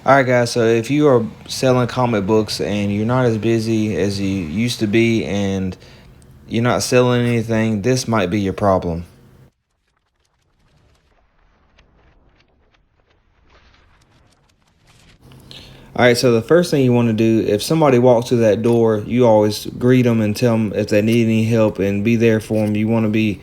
All right, guys. So if you are selling comic books and you're not as busy as you used to be, and you're not selling anything, this might be your problem. All right. So the first thing you want to do, if somebody walks through that door, you always greet them and tell them if they need any help and be there for them. You want to be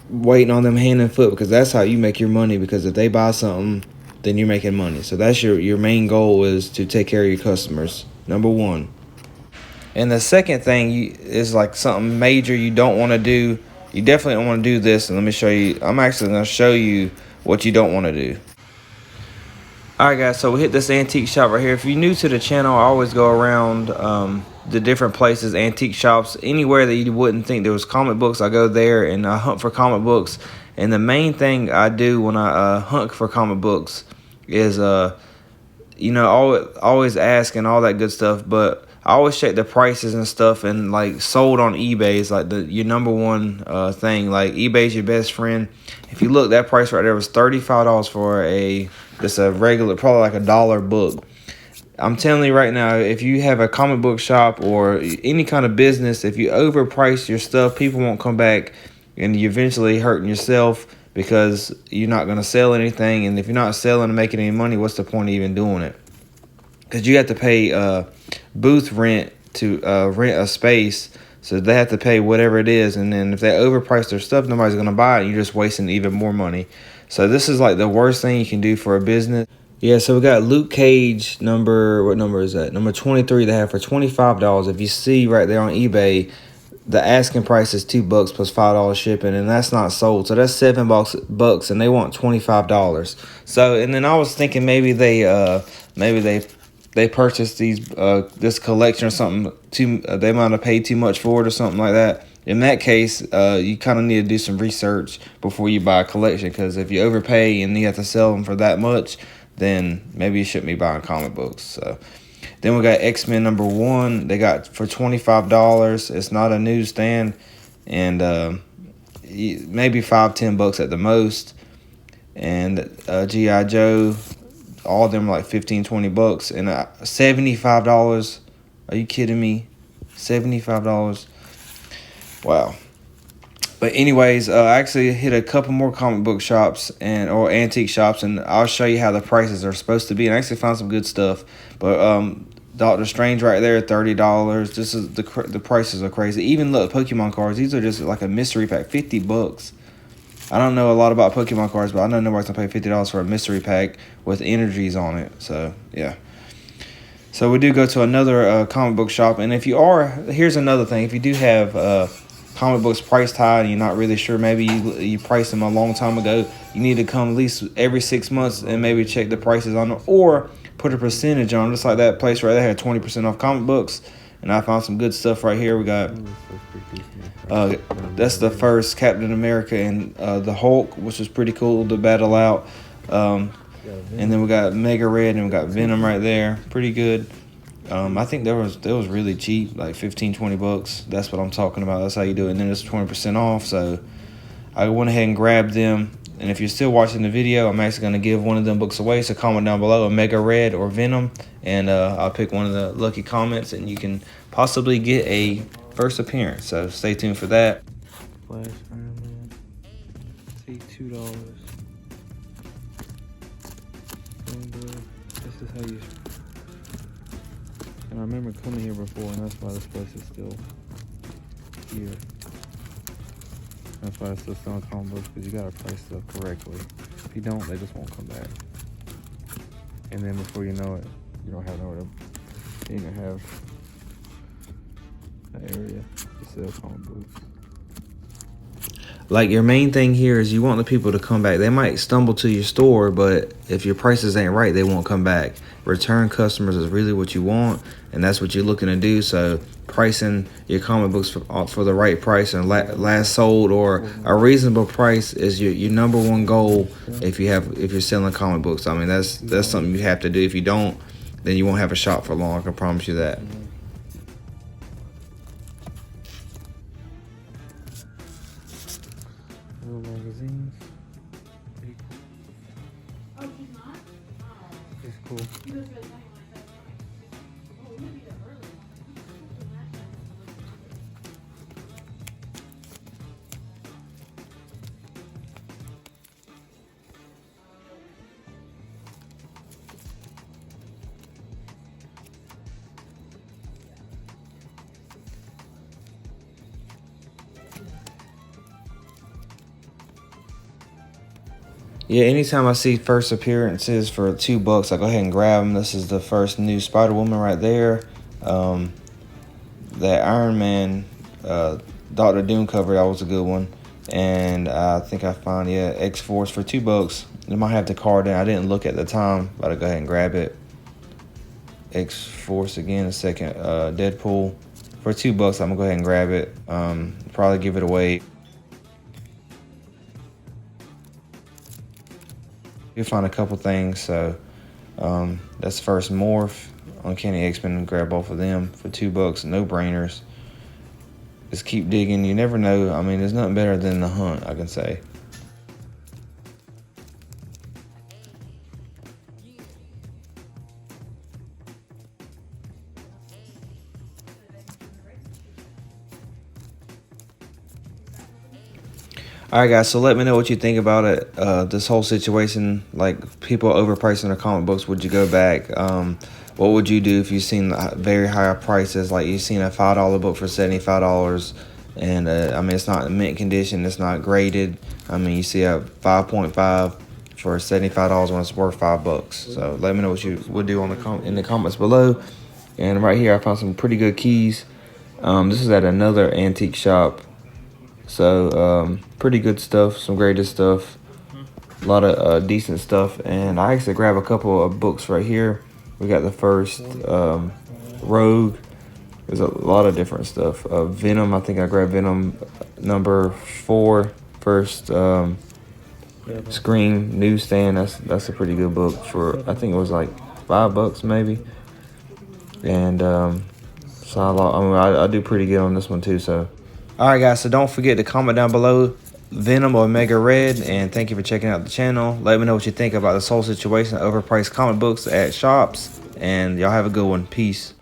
waiting on them hand and foot, because that's how you make your money. Because if they buy something, then you're making money. So that's your main goal, is to take care of your customers. Number one. And the second thing is like something major you don't want to do. You definitely don't want to do this. And let me show you. I'm actually going to show you what you don't want to do. All right, guys. So we hit this antique shop right here. If you're new to the channel, I always go around the different places, antique shops, anywhere that you wouldn't think there was comic books. I go there and I hunt for comic books. And the main thing I do when I hunt for comic books is always ask and all that good stuff. But I always check the prices and stuff, and like sold on eBay is like your number one thing. Like eBay's your best friend. If you look, that price right there was $35 for just a regular, probably like $1 book. I'm telling you right now, if you have a comic book shop or any kind of business, if you overprice your stuff, people won't come back, and you eventually hurting yourself because you're not going to sell anything. And if you're not selling and making any money, what's the point of even doing it? Because you have to pay booth rent to rent a space, so they have to pay whatever it is. And then if they overprice their stuff, nobody's going to buy it. You're just wasting even more money. So this is like the worst thing you can do for a business. Yeah, so we got Luke Cage what number is that? Number 23 they have for $25. If you see right there on eBay, the asking price is $2 plus $5 shipping, and that's not sold. So that's $7 and they want $25. So, and then I was thinking maybe they purchased this collection or something they might have paid too much for it or something like that. In that case, you kind of need to do some research before you buy a collection, because if you overpay and you have to sell them for that much, then maybe you shouldn't be buying comic books. So then we got X-Men #1. They got for $25. It's not a newsstand, and maybe $5-10 at the most. And G.I. Joe, all of them are like $15-20, and $75. Are you kidding me? $75. Wow. But anyways, I actually hit a couple more comic book shops or antique shops, and I'll show you how the prices are supposed to be. And I actually found some good stuff. But Doctor Strange right there, $30. This is the prices are crazy. Even look, Pokemon cards. These are just like a mystery pack, $50. I don't know a lot about Pokemon cards, but I know nobody's gonna pay $50 for a mystery pack with energies on it. So yeah. So we do go to another comic book shop, and here's another thing. If you do have comic books priced high and you're not really sure, maybe you priced them a long time ago, you need to come at least every 6 months and maybe check the prices on them, or put a percentage on them. Just like that place right there had 20% off comic books, and I found some good stuff right here. We got that's the first Captain America and the Hulk, which was pretty cool to battle out. And then we got Mega Red, and we got Venom right there, pretty good. I think that was really cheap, like $15-20. That's what I'm talking about. That's how you do it. And then it's 20% off. So I went ahead and grabbed them. And if you're still watching the video, I'm actually going to give one of them books away. So comment down below a Mega Red or Venom, and I'll pick one of the lucky comments, and you can possibly get a first appearance. So stay tuned for that. Flash Iron Man. See, $2. This is how you. And I remember coming here before, and that's why this place is still here. That's why it's still selling comic books, because you gotta price stuff correctly. If you don't, they just won't come back. And then before you know it, you don't have nowhere to. You don't have an area to sell comic books. Like, your main thing here is you want the people to come back. They might stumble to your store, but if your prices ain't right, they won't come back. Return customers is really what you want, and that's what you're looking to do. So pricing your comic books for the right price and last sold or a reasonable price is your number one goal if you're selling comic books. I mean, that's something you have to do. If you don't, then you won't have a shop for long. I can promise you that. Magazines. is cool. Yeah, anytime I see first appearances for $2, I go ahead and grab them. This is the first new Spider-Woman right there. That Iron Man, Doctor Doom cover, that was a good one. And I think I found, yeah, X-Force for $2. It might have the card in. I didn't look at the time, but I'll go ahead and grab it. X-Force again, a second Deadpool. For $2, I'm going to go ahead and grab it. Probably give it away. You find a couple things, so that's first Morph, Uncanny X-Men, grab both of them for $2, no brainers. Just keep digging, you never know. I mean, there's nothing better than the hunt, I can say. All right, guys, so let me know what you think about it. This whole situation, like people overpricing their comic books. Would you go back? What would you do if you've seen very high prices? Like you've seen a $5 book for $75, and I mean it's not in mint condition, it's not graded. I mean you see a 5.5 for $75 when it's worth $5. So let me know what you would do on in the comments below. And right here I found some pretty good keys. This is at another antique shop. So pretty good stuff, some graded stuff, a lot of decent stuff. And I actually grabbed a couple of books right here. We got the first Rogue. There's a lot of different stuff. Venom, I think I grabbed Venom number 4. First Scream Newsstand. That's a pretty good book for, I think it was like $5 maybe. And so I do pretty good on this one too. So. All right, guys, so don't forget to comment down below Venom or Omega Red, and thank you for checking out the channel. Let me know what you think about this whole situation, overpriced comic books at shops, and y'all have a good one. Peace.